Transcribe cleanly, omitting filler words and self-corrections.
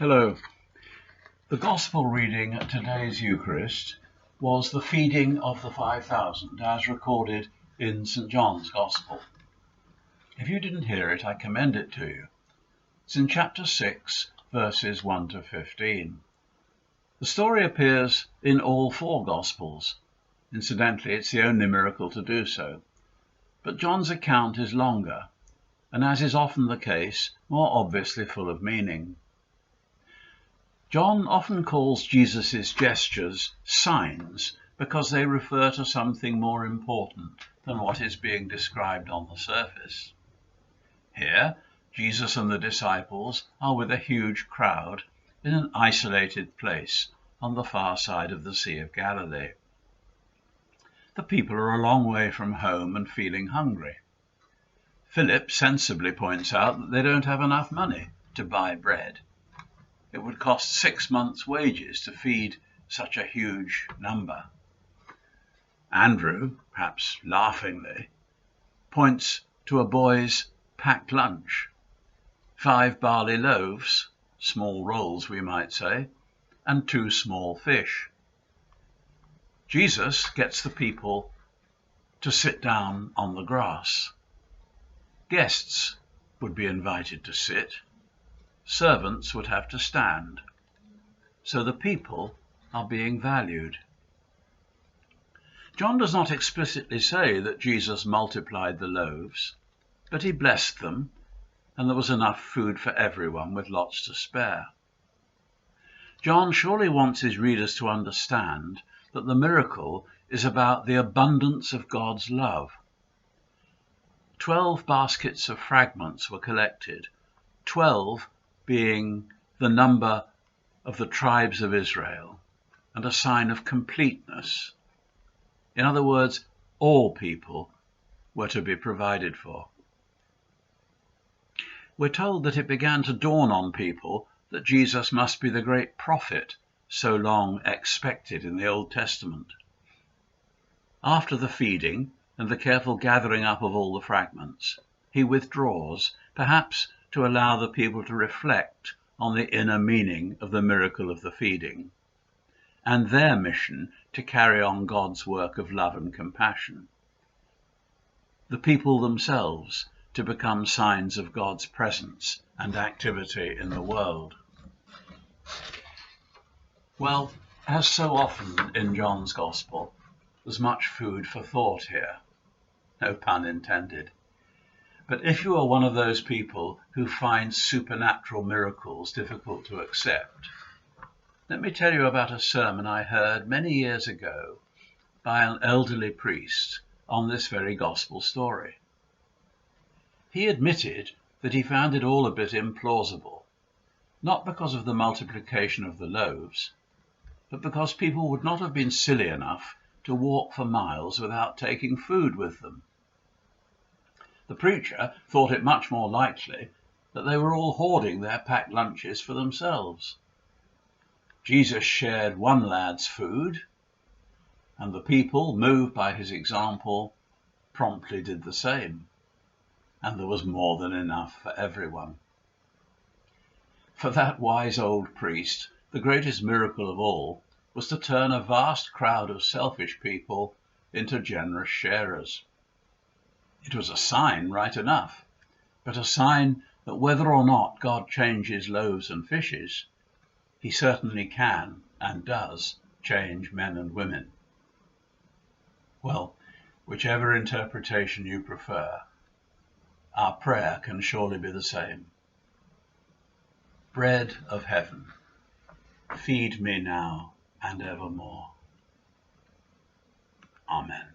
Hello. The Gospel reading at today's Eucharist was the feeding of the 5,000 as recorded in St. John's Gospel. If you didn't hear it, I commend it to you. It's in chapter 6, verses 1 to 15. The story appears in all four Gospels. Incidentally, it's the only miracle to do so. But John's account is longer, and as is often the case, more obviously full of meaning. John often calls Jesus' gestures signs because they refer to something more important than what is being described on the surface. Here, Jesus and the disciples are with a huge crowd in an isolated place on the far side of the Sea of Galilee. The people are a long way from home and feeling hungry. Philip sensibly points out that they don't have enough money to buy bread. It would cost 6 months' wages to feed such a huge number. Andrew, perhaps laughingly, points to a boy's packed lunch: 5 barley loaves, small rolls we might say, and 2 small fish. Jesus gets the people to sit down on the grass. Guests would be invited to sit. Servants would have to stand. So the people are being valued. John does not explicitly say that Jesus multiplied the loaves, but he blessed them, and there was enough food for everyone with lots to spare. John surely wants his readers to understand that the miracle is about the abundance of God's love. 12 baskets of fragments were collected, 12 being the number of the tribes of Israel and a sign of completeness. In other words, all people were to be provided for. We're told that it began to dawn on people that Jesus must be the great prophet so long expected in the Old Testament. After the feeding and the careful gathering up of all the fragments, he withdraws, perhaps to allow the people to reflect on the inner meaning of the miracle of the feeding, and their mission to carry on God's work of love and compassion. The people themselves to become signs of God's presence and activity in the world. Well, as so often in John's Gospel, there's much food for thought here. No pun intended. But if you are one of those people who find supernatural miracles difficult to accept, let me tell you about a sermon I heard many years ago by an elderly priest on this very gospel story. He admitted that he found it all a bit implausible, not because of the multiplication of the loaves, but because people would not have been silly enough to walk for miles without taking food with them. The preacher thought it much more likely that they were all hoarding their packed lunches for themselves. Jesus shared one lad's food, and the people, moved by his example, promptly did the same, and there was more than enough for everyone. For that wise old priest, the greatest miracle of all was to turn a vast crowd of selfish people into generous sharers. It was a sign, right enough, but a sign that whether or not God changes loaves and fishes, he certainly can and does change men and women. Well, whichever interpretation you prefer, our prayer can surely be the same. Bread of heaven, feed me now and evermore. Amen.